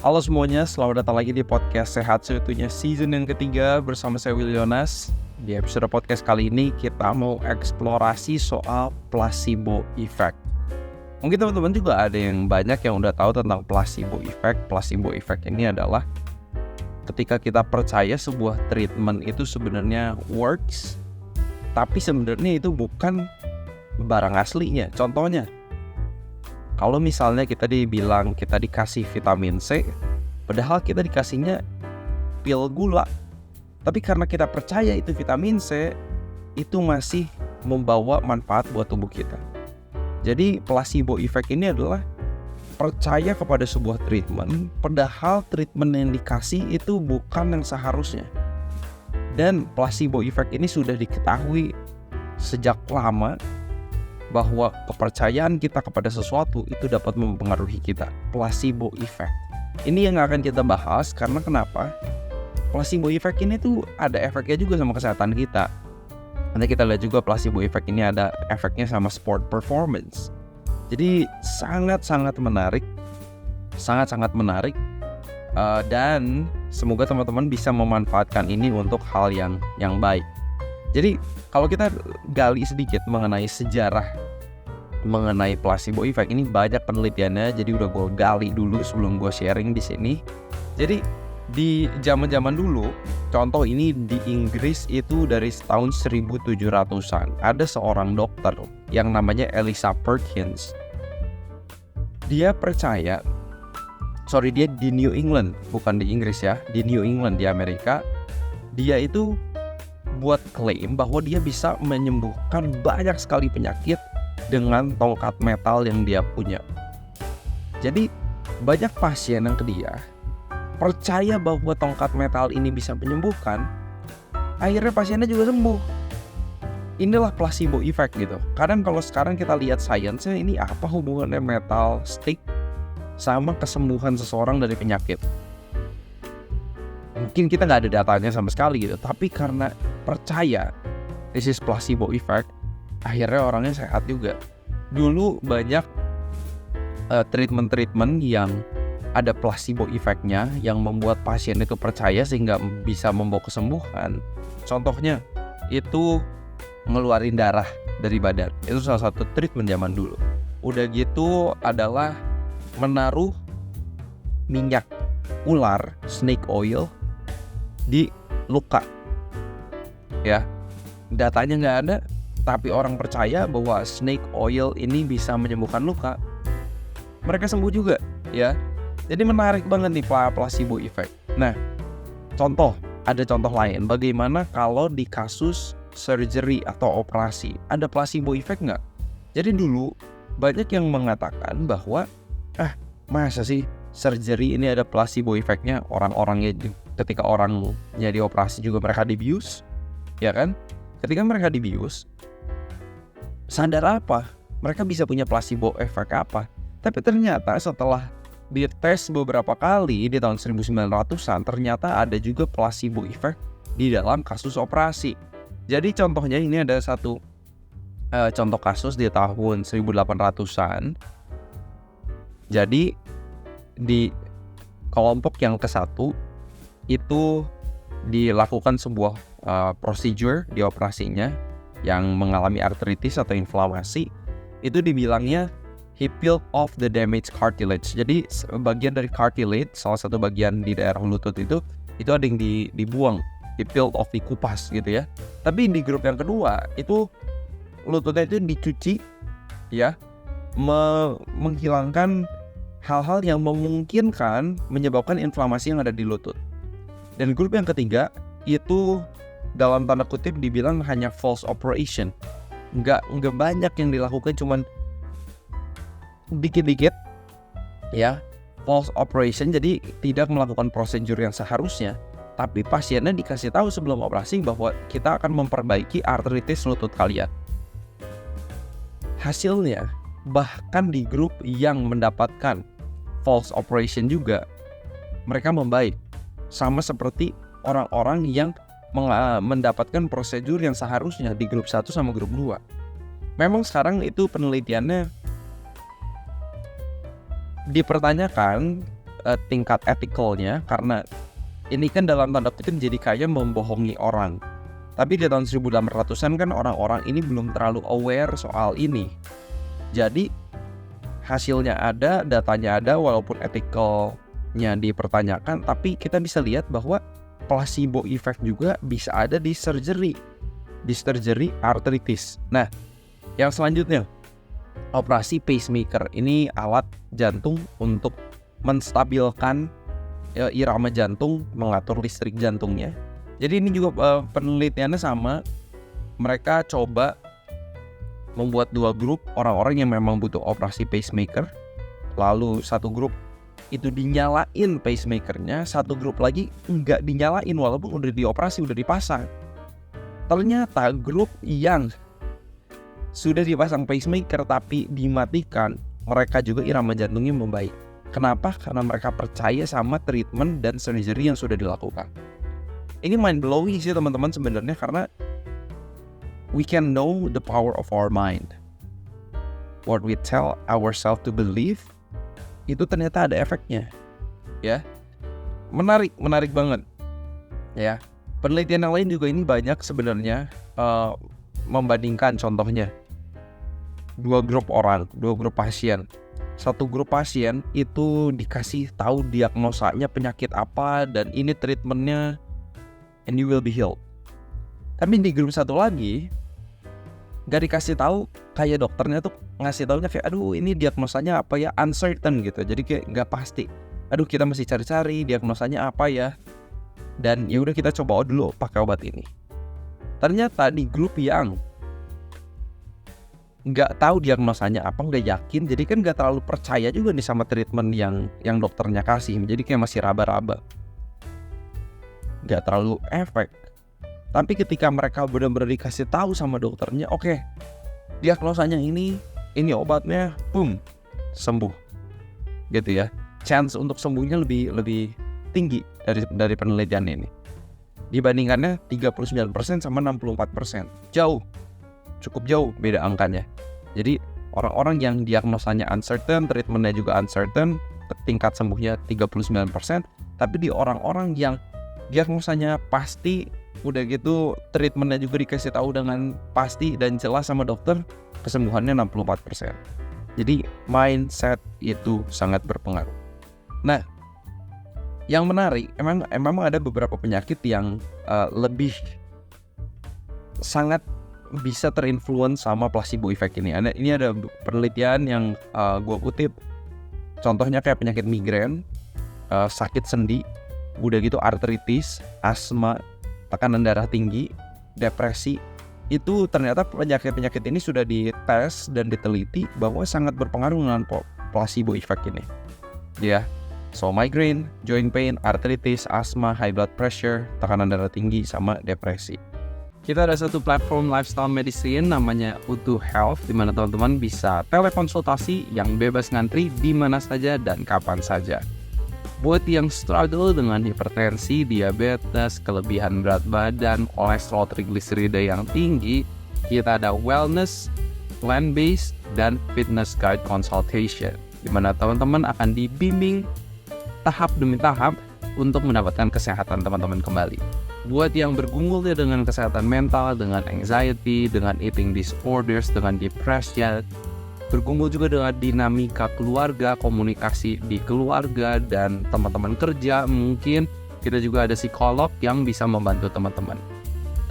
Halo semuanya, selamat datang lagi di podcast Sehat Seutuhnya season yang ketiga bersama saya Will Yonas. Di episode podcast kali ini kita mau eksplorasi soal placebo effect. Mungkin teman-teman juga ada yang banyak yang udah tahu tentang placebo effect. Placebo effect ini adalah ketika kita percaya sebuah treatment itu sebenarnya works, tapi sebenarnya itu bukan barang aslinya. Contohnya, kalau misalnya kita dibilang kita dikasih vitamin C, padahal kita dikasihnya pil gula. Tapi karena kita percaya itu vitamin C, itu masih membawa manfaat buat tubuh kita. Jadi placebo effect ini adalah percaya kepada sebuah treatment, padahal treatment yang dikasih itu bukan yang seharusnya. Dan placebo effect ini sudah diketahui sejak lama, bahwa kepercayaan kita kepada sesuatu itu dapat mempengaruhi kita. Placebo effect. Ini yang akan kita bahas karena kenapa? Placebo effect ini tuh ada efeknya juga sama kesehatan kita. Nanti kita lihat juga placebo effect ini ada efeknya sama sport performance. Jadi sangat-sangat menarik. Sangat-sangat menarik. Dan semoga teman-teman bisa memanfaatkan ini untuk hal yang baik. Jadi kalau kita gali sedikit mengenai sejarah mengenai placebo effect ini, banyak penelitiannya. Jadi udah gue gali dulu sebelum gue sharing di sini. Jadi di zaman-zaman dulu, contoh ini di Inggris itu dari tahun 1700-an, ada seorang dokter yang namanya Eliza Perkins. Dia di New England, bukan di Inggris ya, di New England di Amerika. Dia itu buat klaim bahwa dia bisa menyembuhkan banyak sekali penyakit dengan tongkat metal yang dia punya. Jadi banyak pasien yang ke dia percaya bahwa tongkat metal ini bisa menyembuhkan. Akhirnya pasiennya juga sembuh. Inilah placebo effect gitu. Kadang kalau sekarang kita lihat sainsnya, ini apa hubungannya metal stick sama kesembuhan seseorang dari penyakit? Mungkin kita nggak ada datanya sama sekali gitu, tapi karena percaya this is placebo effect, akhirnya orangnya sehat juga. Dulu banyak treatment yang ada placebo effect-nya yang membuat pasien itu percaya sehingga bisa membawa kesembuhan. Contohnya itu ngeluarin darah dari badan. Itu salah satu treatment zaman dulu. Udah gitu adalah menaruh minyak ular, snake oil, di luka. Ya, datanya nggak ada, tapi orang percaya bahwa snake oil ini bisa menyembuhkan luka. Mereka sembuh juga, ya. Jadi menarik banget nih placebo effect. Nah, ada contoh lain. Bagaimana kalau di kasus surgery atau operasi, ada placebo effect nggak? Jadi dulu banyak yang mengatakan bahwa masa sih surgery ini ada placebo effect-nya? Orang-orangnya ketika orangnya dioperasi juga mereka dibius, ya kan? Ketika mereka dibius, sadar apa? Mereka bisa punya placebo effect apa? Tapi ternyata setelah dites beberapa kali di tahun 1900-an, ternyata ada juga placebo effect di dalam kasus operasi. Jadi contohnya ini ada satu contoh kasus di tahun 1800-an. Jadi di kelompok yang ke-1 itu dilakukan sebuah procedure di operasinya yang mengalami artritis atau inflamasi. Itu dibilangnya he peeled off the damaged cartilage. Jadi bagian dari cartilage, salah satu bagian di daerah lutut itu ada yang dibuang, he peeled off, dikupas gitu ya. Tapi di grup yang kedua itu lututnya itu dicuci, ya, menghilangkan hal-hal yang memungkinkan menyebabkan inflamasi yang ada di lutut. Dan grup yang ketiga itu dalam tanda kutip dibilang hanya false operation. Nggak banyak yang dilakukan, cuman dikit-dikit, ya, false operation. Jadi tidak melakukan prosedur yang seharusnya. Tapi pasiennya dikasih tahu sebelum operasi bahwa kita akan memperbaiki artritis lutut kalian. Hasilnya, bahkan di grup yang mendapatkan false operation juga, mereka membaik. Sama seperti orang-orang yang mendapatkan prosedur yang seharusnya di grup 1 sama grup 2. Memang sekarang itu penelitiannya dipertanyakan tingkat ethical-nya, karena ini kan dalam tanda kutip jadi kayak membohongi orang. Tapi di tahun 1800-an kan orang-orang ini belum terlalu aware soal ini. Jadi hasilnya ada, datanya ada, walaupun ethical-nya dipertanyakan, tapi kita bisa lihat bahwa placebo effect juga bisa ada di surgery arthritis. Nah, yang selanjutnya, operasi pacemaker. Ini alat jantung untuk menstabilkan irama jantung, mengatur listrik jantungnya. Jadi ini juga penelitiannya sama. Mereka coba membuat 2 grup orang-orang yang memang butuh operasi pacemaker. Lalu satu grup itu dinyalain pacemakernya, satu grup lagi nggak dinyalain walaupun udah dioperasi, udah dipasang. Ternyata grup yang sudah dipasang pacemaker tapi dimatikan, mereka juga irama jantungnya membaik. Kenapa? Karena mereka percaya sama treatment dan surgery yang sudah dilakukan. Ini mind blowing sih teman-teman sebenarnya, karena we can know the power of our mind. What we tell ourselves to believe, itu ternyata ada efeknya. Ya, menarik banget. Ya, penelitian yang lain juga ini banyak sebenarnya, membandingkan contohnya 2 grup pasien. Satu grup pasien itu dikasih tahu diagnosanya penyakit apa dan ini treatmentnya, and you will be healed. Tapi di grup satu lagi gak dikasih tahu, kayak dokternya tuh ngasih taunya kayak aduh ini diagnosanya apa ya, uncertain gitu. Jadi kayak gak pasti. Aduh kita masih cari-cari diagnosanya apa ya. Dan ya udah kita coba dulu pakai obat ini. Ternyata di grup yang nggak tahu diagnosanya apa, nggak yakin, jadi kan nggak terlalu percaya juga nih sama treatment yang dokternya kasih, jadi kayak masih raba-raba, nggak terlalu efek. Tapi ketika mereka benar-benar dikasih tahu sama dokternya, oke, diagnosanya ini obatnya, boom, sembuh, gitu ya. Chance untuk sembuhnya lebih tinggi dari penelitian ini. Dibandingkannya 39% sama 64%, cukup jauh beda angkanya. Jadi orang-orang yang diagnosanya uncertain, treatmentnya juga uncertain, tingkat sembuhnya 39%. Tapi di orang-orang yang diagnosanya pasti, udah gitu treatmentnya juga dikasih tahu dengan pasti dan jelas sama dokter, kesembuhannya 64%. Jadi mindset itu sangat berpengaruh. Nah, yang menarik, emang ada beberapa penyakit yang lebih sangat bisa terinfluence sama placebo effect ini. Ini ada penelitian yang gue kutip. Contohnya kayak penyakit migrain, sakit sendi, udah gitu artritis, asma, tekanan darah tinggi, depresi. Itu ternyata penyakit-penyakit ini sudah dites dan diteliti bahwa sangat berpengaruh dengan placebo effect ini. Ya, so migraine, joint pain, artritis, asma, high blood pressure, tekanan darah tinggi, sama depresi. Kita ada satu platform lifestyle medicine namanya Utuh Health, di mana teman-teman bisa telekonsultasi yang bebas ngantri di mana saja dan kapan saja. Buat yang struggle dengan hipertensi, diabetes, kelebihan berat badan, kolesterol, trigliserida yang tinggi, kita ada wellness, plan-based, dan fitness guide consultation, di mana teman-teman akan dibimbing tahap demi tahap untuk mendapatkan kesehatan teman-teman kembali. Buat yang bergumul dengan kesehatan mental, dengan anxiety, dengan eating disorders, dengan depression, bergumul juga dengan dinamika keluarga, komunikasi di keluarga, dan teman-teman kerja, mungkin kita juga ada psikolog yang bisa membantu teman-teman.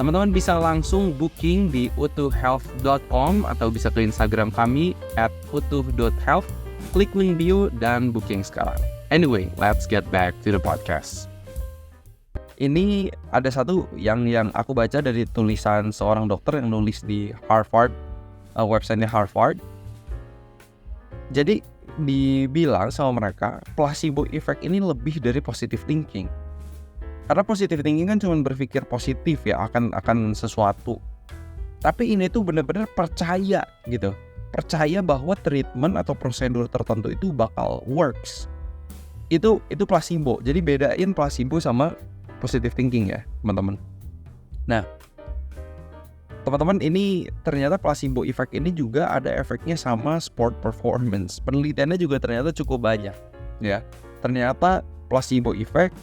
Teman-teman bisa langsung booking di utuhhealth.com atau bisa ke Instagram kami @utuh.health, klik link bio dan booking sekarang. Anyway, let's get back to the podcast. Ini ada satu yang aku baca dari tulisan seorang dokter yang nulis di Harvard, websitenya Harvard. Jadi dibilang sama mereka, placebo effect ini lebih dari positive thinking. Karena positive thinking kan cuma berpikir positif ya akan sesuatu. Tapi ini tuh benar-benar percaya gitu. Percaya bahwa treatment atau prosedur tertentu itu bakal works. Itu placebo. Jadi bedain placebo sama positive thinking ya, teman-teman. Nah, teman-teman, ini ternyata placebo effect ini juga ada efeknya sama sport performance. Penelitiannya juga ternyata cukup banyak, ya. ternyata placebo effect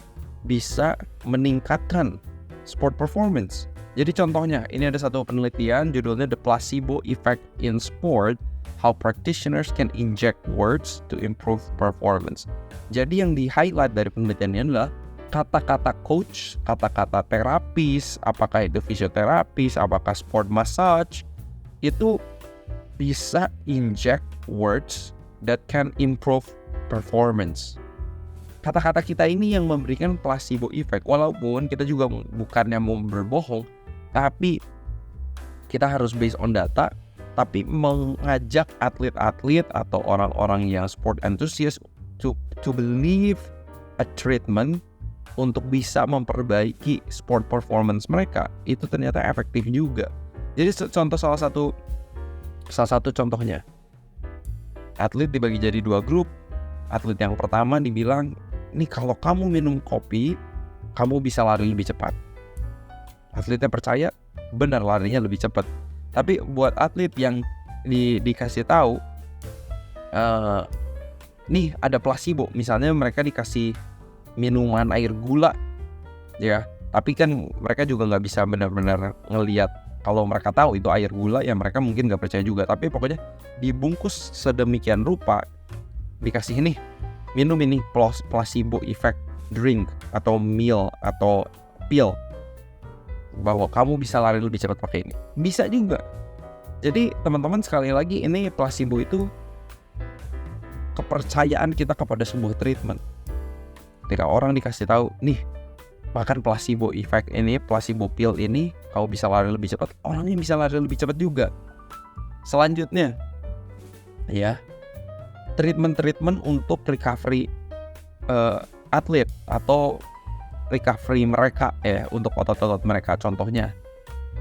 bisa meningkatkan sport performance. Jadi contohnya, ini ada satu penelitian judulnya The Placebo Effect in Sport, How Practitioners Can Inject Words to Improve Performance. Jadi yang di-highlight dari penelitian ini adalah kata-kata coach, kata-kata terapis, apakah itu fisioterapis, apakah sport massage, itu bisa inject words that can improve performance. Kata-kata kita ini yang memberikan placebo effect, walaupun kita juga bukannya mau berbohong, tapi kita harus based on data, tapi mengajak atlet-atlet atau orang-orang yang sport enthusiast to believe a treatment untuk bisa memperbaiki sport performance mereka, itu ternyata efektif juga. Jadi contoh salah satu contohnya, atlet dibagi jadi 2 grup. Atlet yang pertama dibilang, nih kalau kamu minum kopi, kamu bisa lari lebih cepat. Atletnya percaya, benar larinya lebih cepat. Tapi buat atlet yang dikasih tahu, nih ada placebo, misalnya mereka dikasih minuman air gula, ya. Tapi kan mereka juga nggak bisa benar-benar ngelihat. Kalau mereka tahu itu air gula, ya mereka mungkin nggak percaya juga. Tapi pokoknya dibungkus sedemikian rupa, dikasih ini, minum ini placebo effect drink atau meal atau pill, bahwa kamu bisa lari lebih cepat pakai ini. Bisa juga. Jadi teman-teman, sekali lagi, ini placebo itu kepercayaan kita kepada sebuah treatment. Ketika orang dikasih tahu, nih makan placebo effect ini, placebo pill ini, kamu bisa lari lebih cepat, orangnya bisa lari lebih cepat juga. Selanjutnya, ya, treatment untuk recovery atlet atau recovery mereka, ya, untuk otot-otot mereka. Contohnya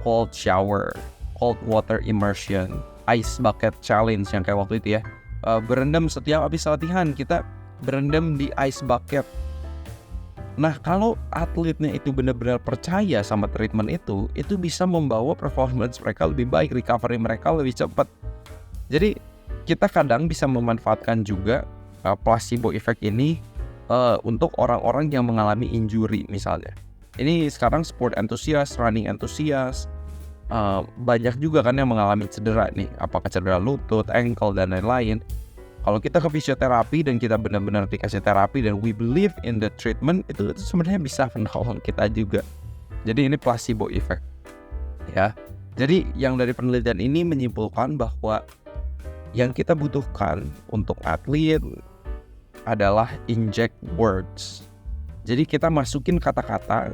cold shower, cold water immersion, ice bucket challenge yang kayak waktu itu ya. Berendam setiap habis latihan, kita berendam di ice bucket. Nah, kalau atletnya itu benar-benar percaya sama treatment itu bisa membawa performance mereka lebih baik, recovery mereka lebih cepat. Jadi kita kadang bisa memanfaatkan juga placebo effect ini untuk orang-orang yang mengalami injury misalnya. Ini sekarang sport enthusiast, running enthusiast, banyak juga kan yang mengalami cedera nih, apakah cedera lutut, ankle, dan lain-lain. Kalau kita ke fisioterapi dan kita benar-benar dikasih terapi dan we believe in the treatment, itu sebenarnya bisa menolong kita juga. Jadi ini placebo effect, ya. Jadi yang dari penelitian ini menyimpulkan bahwa yang kita butuhkan untuk atlet adalah inject words. Jadi kita masukin kata-kata,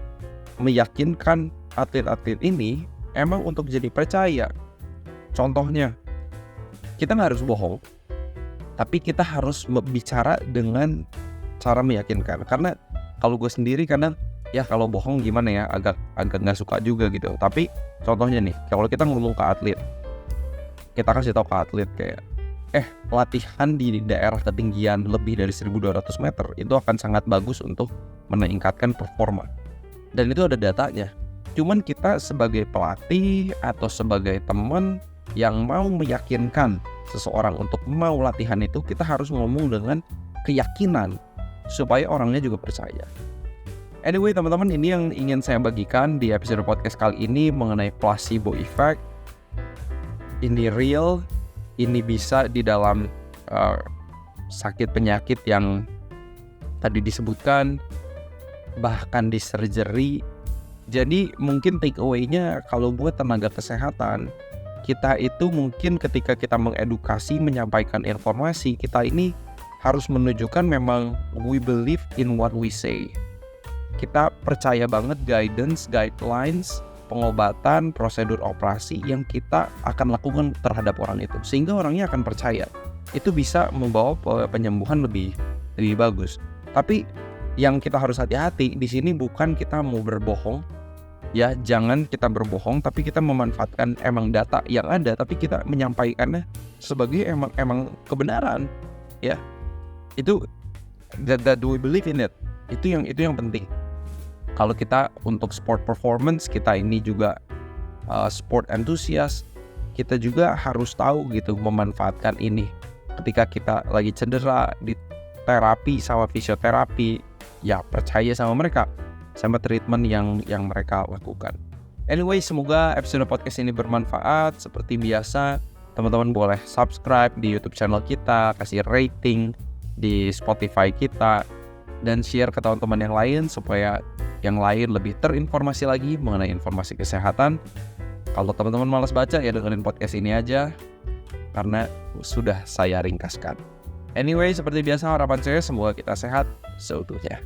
meyakinkan atlet-atlet ini emang untuk jadi percaya. Contohnya, kita nggak harus bohong, tapi kita harus bicara dengan cara meyakinkan. Karena kalau gue sendiri kadang, ya kalau bohong gimana ya, agak nggak suka juga gitu. Tapi contohnya nih, kalau kita ngomong ke atlet, kita kasih tahu ke atlet kayak, latihan di daerah ketinggian lebih dari 1.200 meter itu akan sangat bagus untuk meningkatkan performa. Dan itu ada datanya. Cuman kita sebagai pelatih atau sebagai teman yang mau meyakinkan seseorang untuk mau latihan itu, kita harus ngomong dengan keyakinan supaya orangnya juga percaya. Anyway teman-teman, ini yang ingin saya bagikan di episode podcast kali ini mengenai placebo effect. Ini real, ini bisa di dalam sakit penyakit yang tadi disebutkan, bahkan di surgery. Jadi mungkin take away-nya kalau buat tenaga kesehatan, kita itu mungkin ketika kita mengedukasi, menyampaikan informasi, kita ini harus menunjukkan memang we believe in what we say. Kita percaya banget guidance, guidelines, pengobatan, prosedur operasi yang kita akan lakukan terhadap orang itu. Sehingga orangnya akan percaya. Itu bisa membawa penyembuhan lebih bagus. Tapi yang kita harus hati-hati di sini bukan kita mau berbohong. Ya, jangan kita berbohong, tapi kita memanfaatkan emang data yang ada, tapi kita menyampaikannya sebagai emang kebenaran, ya. Itu that we believe in it. Itu yang penting. Kalau kita untuk sport performance, kita ini juga sport enthusiast, kita juga harus tahu gitu memanfaatkan ini. Ketika kita lagi cedera, terapi sama fisioterapi, ya percaya sama mereka, sama treatment yang mereka lakukan. Anyway, semoga episode podcast ini bermanfaat. Seperti biasa, teman-teman boleh subscribe di YouTube channel kita, kasih rating di Spotify kita, dan share ke teman-teman yang lain supaya yang lain lebih terinformasi lagi mengenai informasi kesehatan. Kalau teman-teman malas baca, ya dengerin podcast ini aja karena sudah saya ringkaskan. Anyway, seperti biasa harapan saya semoga kita sehat seutuhnya.